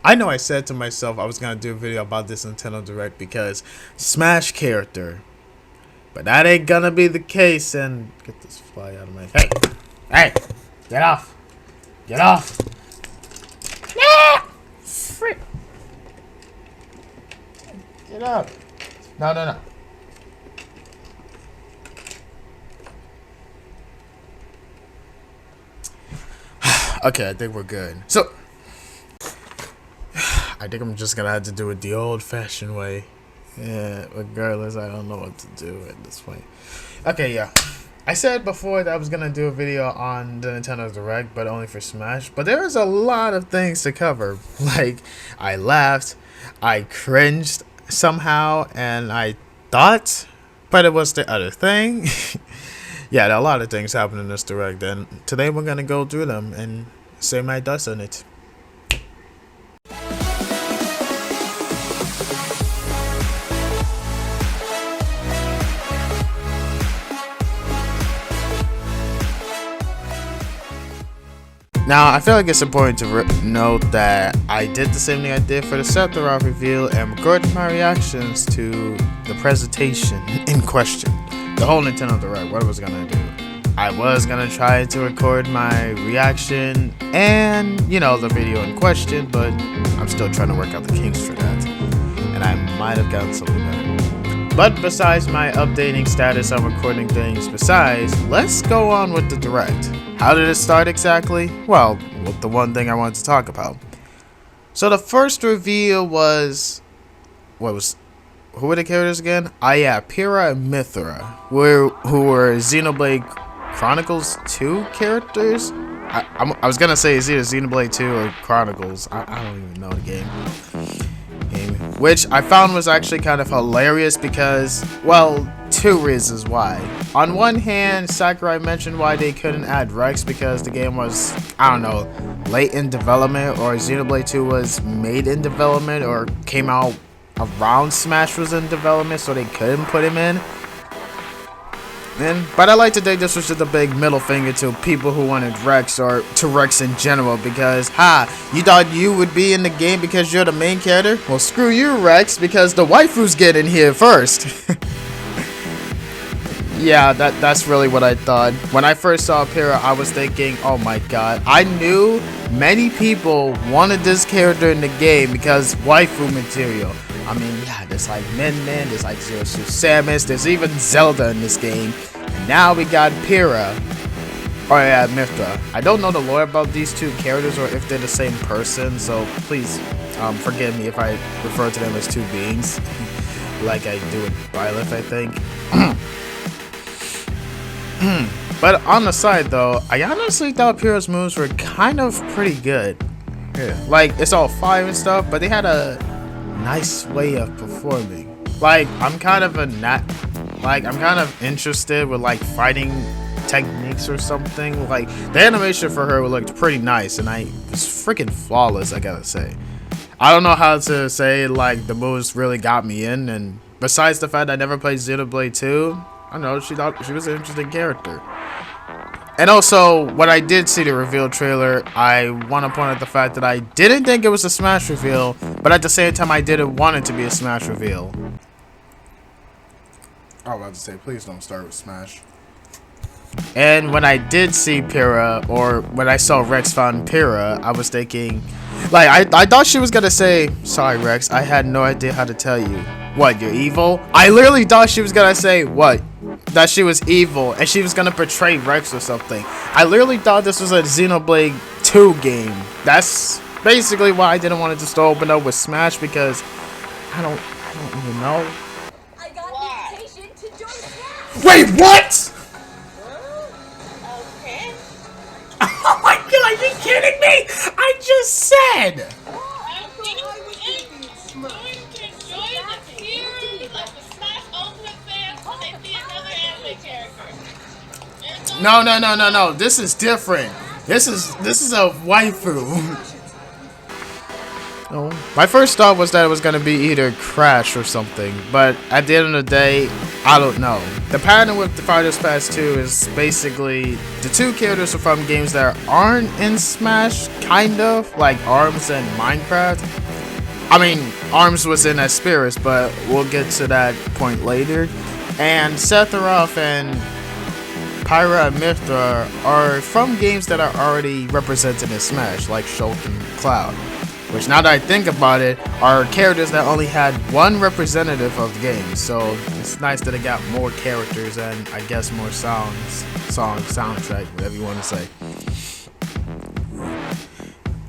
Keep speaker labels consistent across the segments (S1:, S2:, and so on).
S1: I know I said to myself I was gonna do a video about this Nintendo Direct because Smash character. But that ain't gonna be the case, and get this fly out of my face. Hey! Get off! Get off! Ah! Frick! Get up! No. Okay, I think we're good. So, I think I'm just gonna have to do it the old-fashioned way. Yeah, regardless, I don't know what to do at this point. Okay, yeah. I said before that I was gonna do a video on the Nintendo Direct, but only for Smash. But there was a lot of things to cover. Like, I laughed, I cringed somehow, and I thought, but it was the other thing. Yeah, there are a lot of things happening in this Direct, and today we're gonna go through them and say my thoughts on it. Now, I feel like it's important to note that I did the same thing I did for the Sephiroth reveal and recorded my reactions to the presentation in question. The whole Nintendo Direct, what I was gonna do. I was gonna try to record my reaction and, you know, the video in question, but I'm still trying to work out the kinks for that. And I might have gotten something better. But besides my updating status on recording things, let's go on with the Direct. How did it start exactly? Well, with the one thing I wanted to talk about. So the first reveal was, who were the characters again? Yeah, Pyrrha and Mythra, who were Xenoblade Chronicles 2 characters. I was gonna say it's either Xenoblade 2 or Chronicles. I don't even know the game. Which I found was actually kind of hilarious because, well, two reasons why. On one hand, Sakurai mentioned why they couldn't add Rex because the game was, I don't know, late in development, or Xenoblade 2 was made in development or came out around Smash was in development, so they couldn't put him in. But I like to think this was just a big middle finger to people who wanted Rex, or to Rex in general, because, you thought you would be in the game because you're the main character? Well, screw you, Rex, because the waifus get in here first. Yeah, that's really what I thought. When I first saw Pyrrha, I was thinking, oh my god. I knew many people wanted this character in the game because waifu material. I mean, yeah, there's like Min, there's like Zero Suit Samus, there's even Zelda in this game. And now we got Pyrrha. Oh yeah, Mythra. I don't know the lore about these two characters or if they're the same person, so please forgive me if I refer to them as two beings. Like I do in Byleth, I think. But on the side though, I honestly thought Pyrrha's moves were kind of pretty good. Yeah. Like, it's all fire and stuff, but they had a nice way of performing. Like, I'm kind of interested with like fighting techniques or something. Like, the animation for her looked pretty nice, and it was freaking flawless, I gotta say. I don't know how to say, like, the moves really got me in, and besides the fact I never played Xenoblade 2, I don't know, she thought she was an interesting character. And also, when I did see the reveal trailer, I want to point out the fact that I didn't think it was a Smash reveal, but at the same time, I didn't want it to be a Smash reveal. I was about to say, please don't start with Smash. And when I did see Pyrrha, or when I saw Rex found Pyrrha, I was thinking, like, I thought she was gonna say, sorry Rex, I had no idea how to tell you. What, you're evil? I literally thought she was gonna say, what? That she was evil, and she was gonna betray Rex or something. I literally thought this was a Xenoblade 2 game. That's basically why I didn't want it to still open up with Smash, because I don't even know.
S2: I got an invitation to join Smash.
S1: Wait, what?
S2: Okay.
S1: Oh my god, are you kidding me? I just said. No. This is different. This is a waifu. Oh. My first thought was that it was gonna be either Crash or something, but at the end of the day, I don't know. The pattern with the Fighters Pass 2 is basically the two characters are from games that aren't in Smash, kind of, like ARMS and Minecraft. I mean, ARMS was in as spirits, but we'll get to that point later. And Sephiroth and Pyra and Mythra are from games that are already represented in Smash, like Shulk and Cloud. Which, now that I think about it, are characters that only had one representative of the game. So it's nice that it got more characters and I guess more soundtrack, whatever you want to say.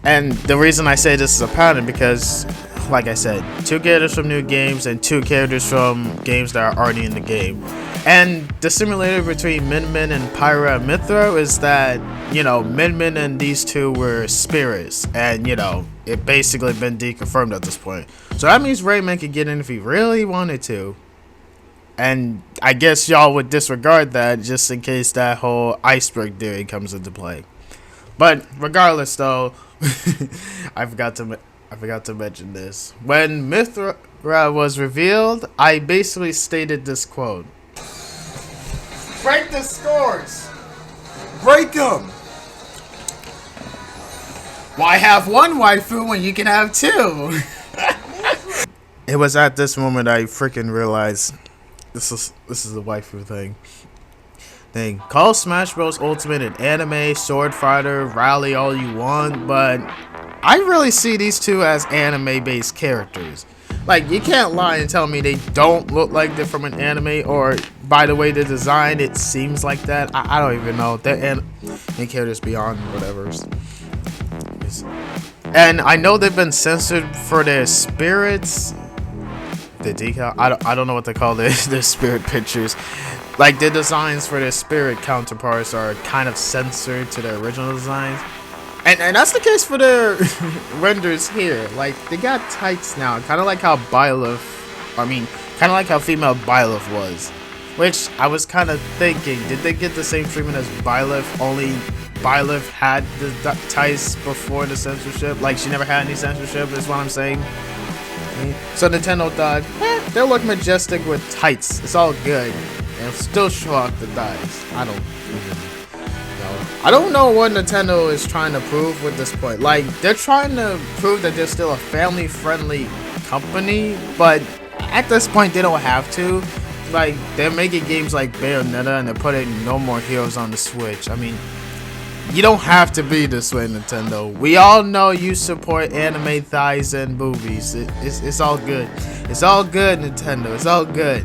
S1: And the reason I say this is a pattern because, like I said, two characters from new games and two characters from games that are already in the game. And the similarity between Min Min and Pyra and Mythra is that, you know, Min Min and these two were spirits. And, you know, it basically been deconfirmed at this point. So that means Rayman could get in if he really wanted to. And I guess y'all would disregard that just in case that whole iceberg theory comes into play. But regardless, though, I forgot to mention this. When Mythra was revealed, I basically stated this quote. Break the scores! Break them! Why have one waifu when you can have two? It was at this moment I freaking realized this is a waifu thing. Call Smash Bros. Ultimate an anime, sword fighter, rally all you want, but I really see these two as anime-based characters. Like, you can't lie and tell me they don't look like they're from an anime, or by the way they're designed, it seems like that. I don't even know. They're anime characters beyond whatever. And I know they've been censored for their spirits. The decal? I don't know what they call their spirit pictures. Like, their designs for their spirit counterparts are kind of censored to their original designs. And that's the case for their renders here. Like, they got tights now, kind of like how kind of like how female Byleth was. Which, I was kind of thinking, did they get the same treatment as Byleth, only Byleth had the tights before the censorship? Like, she never had any censorship, is what I'm saying. So Nintendo thought, they'll look majestic with tights. It's all good. And still show off the dice. I don't know what Nintendo is trying to prove with this point. Like, they're trying to prove that they're still a family-friendly company, but at this point, they don't have to. Like, they're making games like Bayonetta, and they're putting No More Heroes on the Switch. I mean, you don't have to be this way, Nintendo. We all know you support anime thighs and boobies. It's all good. It's all good, Nintendo. It's all good.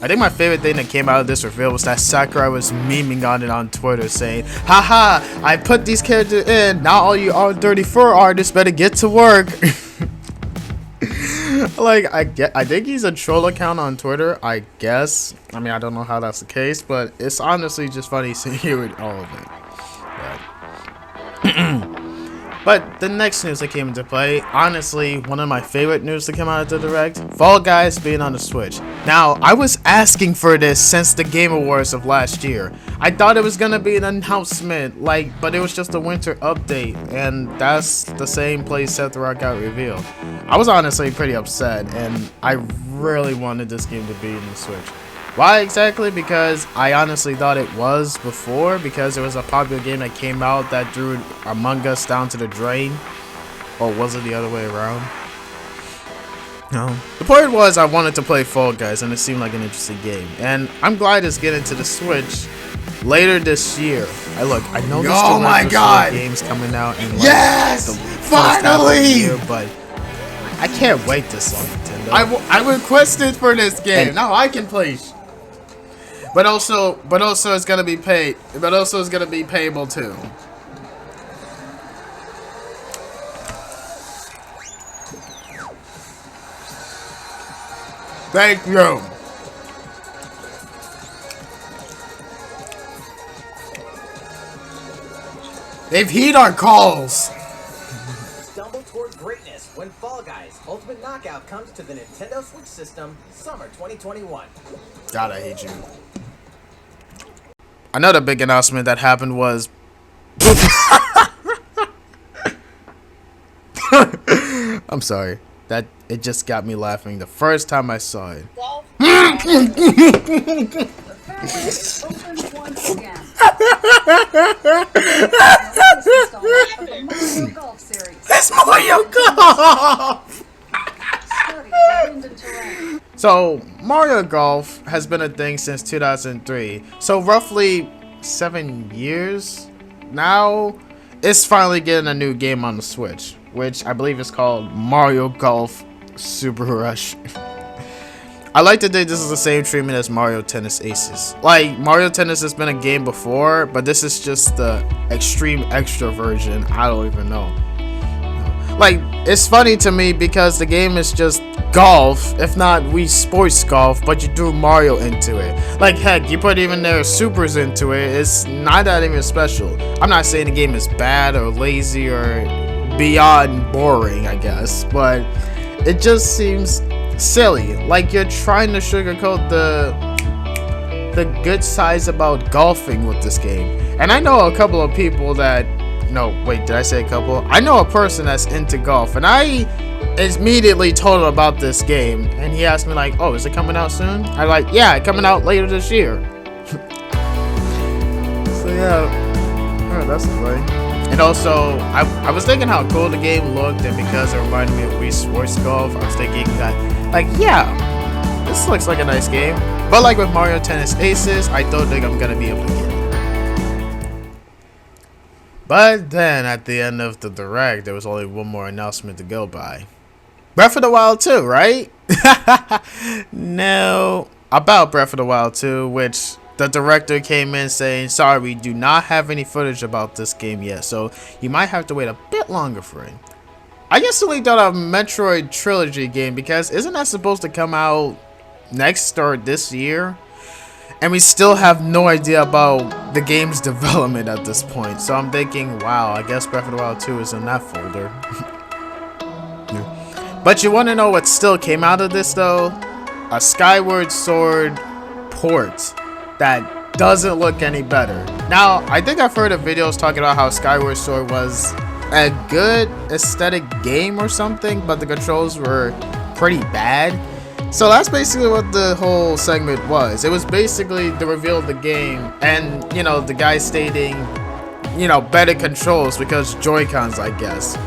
S1: I think my favorite thing that came out of this reveal was that Sakurai was memeing on it on Twitter saying, haha, I put these characters in, now all you R34 artists better get to work. Like, I think he's a troll account on Twitter, I guess. I mean, I don't know how that's the case, but it's honestly just funny hearing all of it. But the next news that came into play, honestly, one of my favorite news that came out of the Direct, Fall Guys being on the Switch. Now, I was asking for this since the Game Awards of last year. I thought it was gonna be an announcement, but it was just a winter update, and that's the same place Sephiroth got revealed. I was honestly pretty upset, and I really wanted this game to be in the Switch. Why exactly? Because I honestly thought it was before, because there was a popular game that came out that threw Among Us down to the drain. Or was it the other way around? No. The point was I wanted to play Fall Guys, and it seemed like an interesting game. And I'm glad it's getting to the Switch later this year. I know there's still games coming out in the finally! Year, but I can't wait this long, Nintendo. I requested for this game. Now I can play. But also it's gonna be paid. But also it's gonna be payable too. Thank you. They've heed our calls.
S3: Stumble toward greatness when Fall Guys Ultimate Knockout comes to the Nintendo Switch system summer 2021.
S1: God, I hate you. Another big announcement that happened was I'm sorry. that it just got me laughing the first time I saw it.
S2: Golf.
S4: The factory opens once again. The Mario Golf Series.
S1: That's Mario Golf!
S4: Study the wind and terrain.
S1: So, Mario Golf has been a thing since 2003. So, roughly 7 years now, it's finally getting a new game on the Switch, which I believe is called Mario Golf Super Rush. I like to think this is the same treatment as Mario Tennis Aces. Like, Mario Tennis has been a game before, but this is just the extreme extra version. I don't even know. Like, it's funny to me because the game is just golf, if not Wii Sports Golf, but you threw Mario into it. Like, heck, you put even their supers into it, it's not that even special. I'm not saying the game is bad or lazy or beyond boring, I guess, but it just seems silly. Like, you're trying to sugarcoat the good sides about golfing with this game. And I know a couple of people that... No, wait, did I say a couple? I know a person that's into golf, and I immediately told him about this game, and he asked me like, oh, is it coming out soon? I'm like, yeah, it's coming out later this year. So yeah, oh, that's funny. And also, I was thinking how cool the game looked, and because it reminded me of Wii Sports Golf, I was thinking that, like, yeah, this looks like a nice game. But like with Mario Tennis Aces, I don't think I'm gonna be able to get it. But then, at the end of the Direct, there was only one more announcement to go by. Breath of the Wild 2, right? No. About Breath of the Wild 2, which the director came in saying, sorry, we do not have any footage about this game yet, so you might have to wait a bit longer for it. I guess they leaked out a Metroid Trilogy game, because isn't that supposed to come out next or this year? And we still have no idea about the game's development at this point. So I'm thinking, wow, I guess Breath of the Wild 2 is in that folder. But you want to know what still came out of this, though? A Skyward Sword port that doesn't look any better. Now, I think I've heard of videos talking about how Skyward Sword was a good aesthetic game or something, but the controls were pretty bad. So that's basically what the whole segment was. It was basically the reveal of the game and, you know, the guy stating, you know, better controls because Joy-Cons, I guess.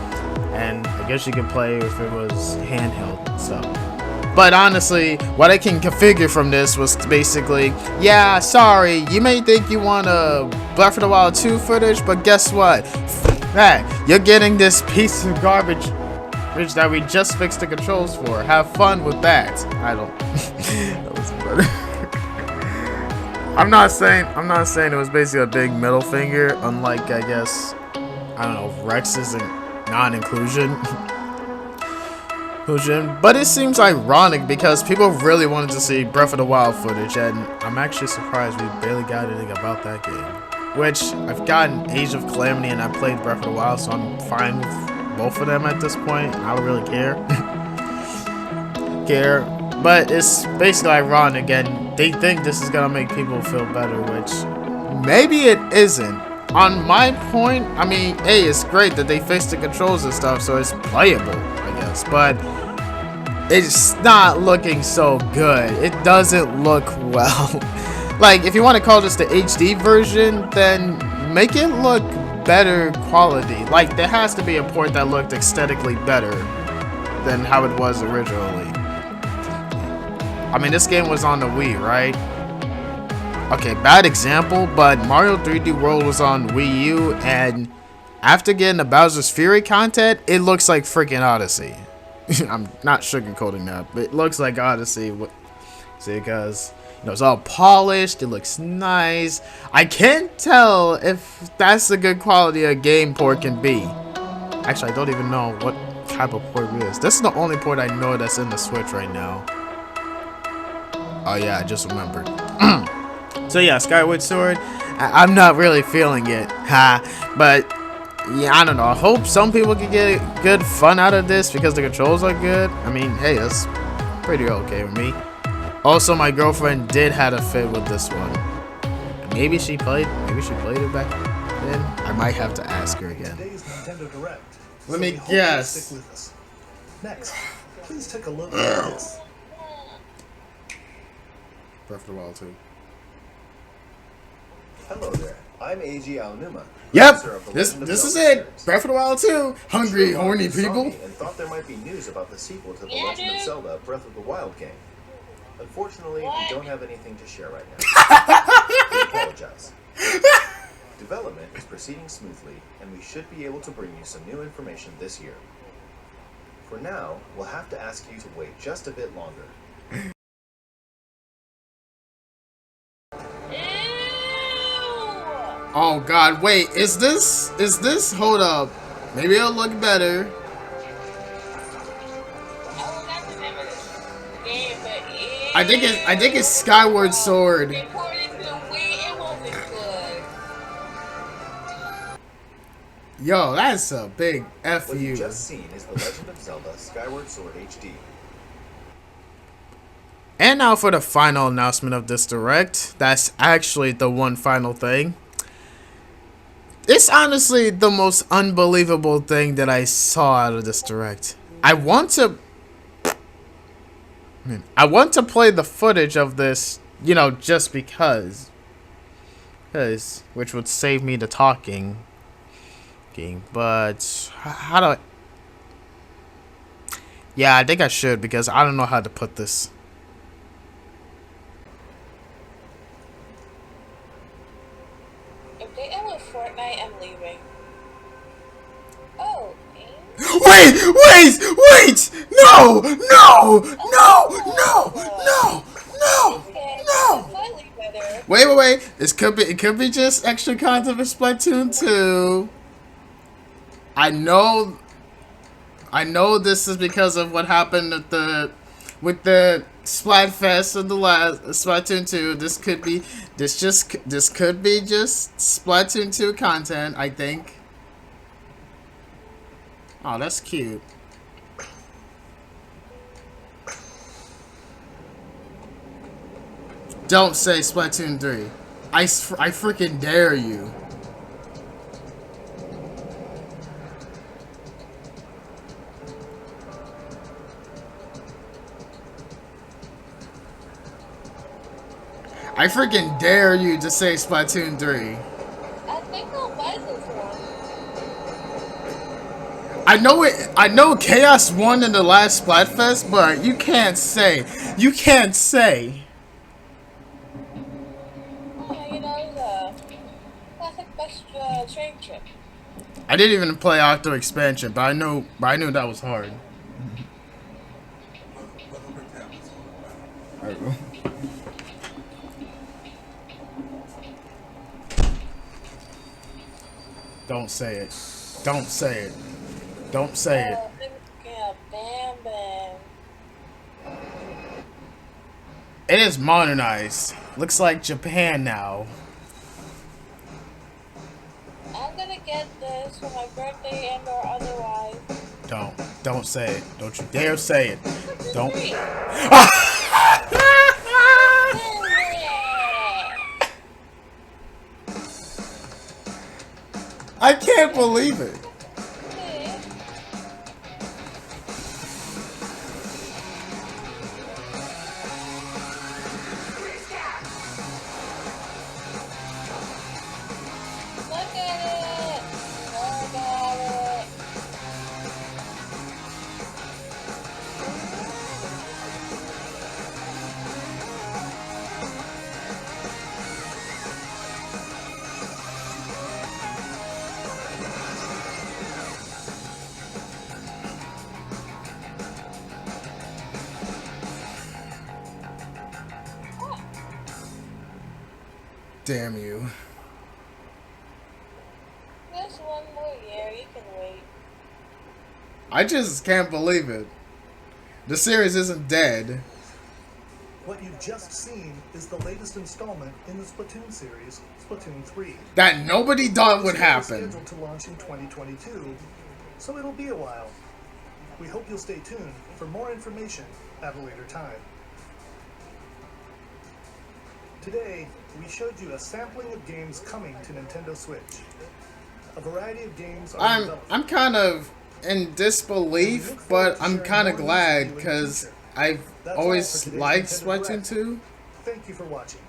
S1: And I guess you could play if it was handheld, so. But honestly, what I can configure from this was basically, yeah, sorry, you may think you want a Breath of the Wild 2 footage, but guess what? That, you're getting this piece of garbage that we just fixed the controls for. Have fun with that. I don't. That was funny. I'm not saying it was basically a big middle finger, unlike I guess I don't know Rex's non-inclusion. But it seems ironic because people really wanted to see Breath of the Wild footage, and I'm actually surprised we barely got anything about that game. Which I've gotten Age of Calamity and I played Breath of the Wild, so I'm fine with both of them at this point. I don't really care. But it's basically ironic, and they think this is gonna make people feel better, which maybe it isn't. On my point, I mean, hey, it's great that they fixed the controls and stuff, so it's playable, I guess, but it's not looking so good. It doesn't look well. Like, if you want to call this the HD version, then make it look better quality. Like, there has to be a port that looked aesthetically better than how it was originally. I mean, this game was on the Wii, right? Okay, bad example, but Mario 3D World was on Wii U, and after getting the Bowser's Fury content, it looks like freaking Odyssey. I'm not sugarcoating that, but it looks like Odyssey. See, because you know, it's all polished, it looks nice. I can't tell if that's the good quality a game port can be. Actually, I don't even know what type of port it is. This is the only port I know that's in the Switch right now. Oh yeah, I just remembered. So yeah, Skyward Sword, I'm not really feeling it. But yeah, I don't know. I hope some people can get good fun out of this because the controls are good. I mean, hey, that's pretty okay with me. Also, my girlfriend did have a fit with this one. Maybe she played it back then. I might have to ask her again. Let me guess.
S5: Next, please take a look at this.
S1: Breath of the Wild 2.
S6: Hello there. I'm A.G. Aonuma.
S1: Yep,
S6: producer of the
S1: this
S6: Legend of
S1: is
S6: Zelda
S1: it.
S6: series.
S1: Breath of the Wild 2. Hungry,
S6: Sure,
S1: horny
S6: you saw
S1: people.
S6: me and thought there might be news about the sequel to the
S2: Yeah,
S6: Legend of
S2: dude.
S6: Zelda: Breath of the Wild game. Unfortunately,
S2: What?
S6: we don't have anything to share right now. We apologize. Development is proceeding smoothly, and we should be able to bring you some new information this year. For now, we'll have to ask you to wait just a bit longer.
S1: Oh God, wait, is this, hold up. Maybe it'll look better. I think it's Skyward Sword.
S2: They poured it to the Wii, it wasn't good.
S1: Yo, that's a big F
S6: What
S1: you.
S6: you've just seen is The Legend of Zelda: Skyward Sword HD.
S1: And now for the final announcement of this direct. That's actually the one final thing. It's honestly the most unbelievable thing that I saw out of this direct. I want to play the footage of this, you know, just because. Which would save me the talking. But how do I... Yeah, I think I should, because I don't know how to put this.
S2: If they end with Fortnite, I'm leaving. Oh,
S1: Wait! No!
S2: Slightly better.
S1: Wait. It could be just extra content for Splatoon 2. I know this is because of what happened with the Splatfest of the last Splatoon 2. This could be just Splatoon 2 content, I think. Oh, that's cute. Don't say Splatoon 3. I freaking dare you. I freaking dare you to say Splatoon 3.
S2: I think I'll buy this one.
S1: I know Chaos won in the last Splatfest, but you can't say.
S2: Oh, you know, the classic best train trip.
S1: I didn't even play Octo Expansion, but I knew that was hard. Alright, bro. Don't say it. Don't say it. Don't say it.
S2: Yeah, Bam Bam.
S1: It is modernized. Looks like Japan now.
S2: I'm gonna get this for my birthday and or otherwise.
S1: Don't say it. Don't you dare say it. Don't. I can't believe it.
S2: Look at it! Look at it!
S1: Damn you.
S2: Just one more year, you can wait.
S1: I just can't believe it. The series isn't dead.
S5: What you've just seen is the latest installment in the Splatoon series, Splatoon 3.
S1: That nobody thought would
S5: It's
S1: happen.
S5: scheduled to launch in 2022, so it'll be a while. We hope you'll stay tuned for more information at a later time. Today, we showed you a sampling of games coming to Nintendo Switch. A variety of games are in development.
S1: I'm kind of in disbelief, but I'm kind of glad because I've always liked Splatoon 2.
S5: Thank you for watching.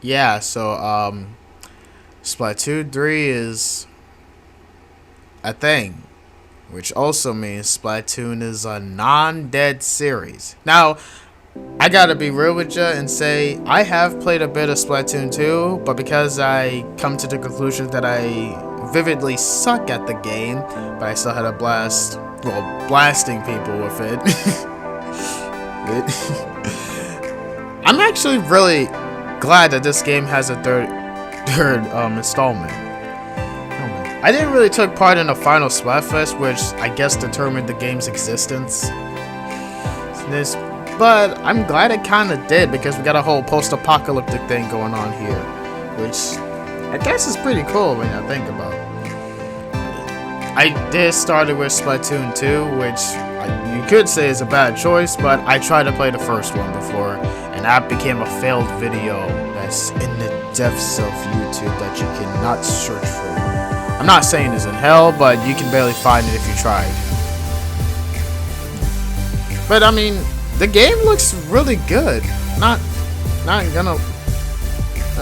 S1: Yeah, so Splatoon 3 is a thing, which also means Splatoon is a non-dead series. Now, I gotta be real with you and say I have played a bit of Splatoon 2, but because I come to the conclusion that I vividly suck at the game, but I still had a blast, well, blasting people with it. I'm actually really glad that this game has a third installment. I didn't really take part in the final Splatfest, which I guess determined the game's existence. But I'm glad it kind of did, because we got a whole post-apocalyptic thing going on here, which I guess is pretty cool when I think about it. I did start it with Splatoon 2, which you could say is a bad choice, but I tried to play the first one before, and that became a failed video that's in the depths of YouTube that you cannot search for. I'm not saying it's in hell, but you can barely find it if you tried. But I mean, the game looks really good. Not gonna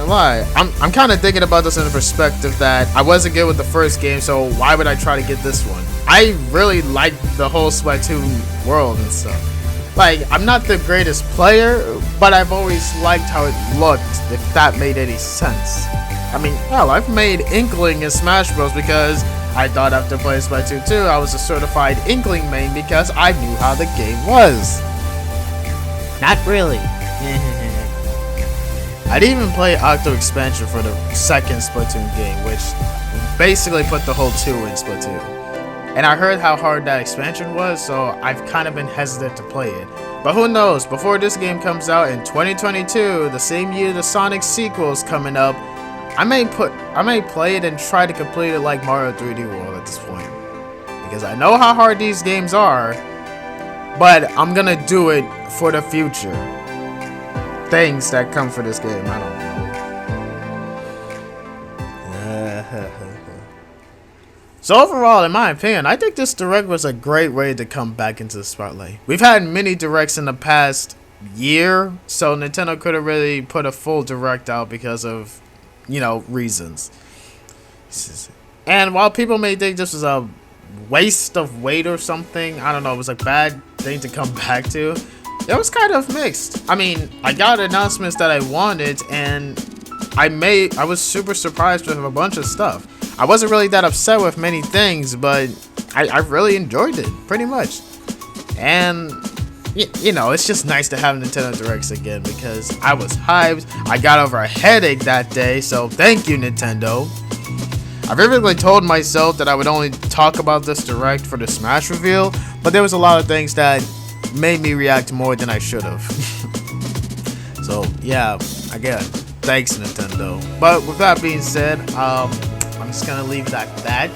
S1: lie. I'm kind of thinking about this in the perspective that I wasn't good with the first game, so why would I try to get this one? I really like the whole Splatoon world and stuff. Like, I'm not the greatest player, but I've always liked how it looked, if that made any sense. I mean, hell, I've made Inkling in Smash Bros. Because I thought after playing Splatoon 2, I was a certified Inkling main because I knew how the game was. Not really. I'd even play Octo Expansion for the second Splatoon game, which basically put the whole 2 in Splatoon. And I heard how hard that expansion was, so I've kind of been hesitant to play it. But who knows, before this game comes out in 2022, the same year the Sonic sequel is coming up, I may play it and try to complete it like Mario 3D World at this point. Because I know how hard these games are, but I'm gonna do it for the future. Things that come for this game, I don't know. So overall, in my opinion, I think this Direct was a great way to come back into the spotlight. We've had many Directs in the past year, so Nintendo couldn't really put a full Direct out because of, you know, reasons. And while people may think this was a waste of weight or something, I don't know, it was a bad thing to come back to, it was kind of mixed. I mean, I got announcements that I wanted, and I was super surprised with a bunch of stuff. I wasn't really that upset with many things, but I really enjoyed it, pretty much. And, you know, it's just nice to have Nintendo Directs again, because I was hyped. I got over a headache that day, so thank you, Nintendo. I vividly told myself that I would only talk about this Direct for the Smash reveal, but there was a lot of things that made me react more than I should have. So, yeah, again, thanks, Nintendo. But with that being said, I'm just gonna leave it at that.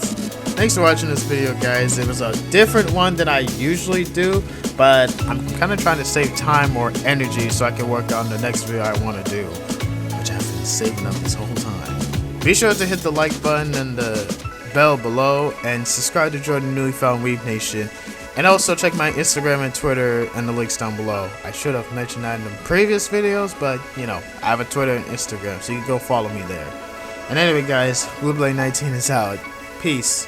S1: Thanks for watching this video, guys. It was a different one than I usually do, but I'm kind of trying to save time or energy so I can work on the next video I want to do, which I've been saving up this whole time. Be sure to hit the like button and the bell below, and subscribe to join the newly found Weeb Nation. And also check my Instagram and Twitter and the links down below. I should have mentioned that in the previous videos, but you know, I have a Twitter and Instagram, so you can go follow me there. And anyway, guys, BlueBlade19 is out. Peace.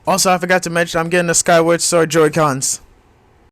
S1: Also, I forgot to mention I'm getting the Skyward Sword Joy-Cons.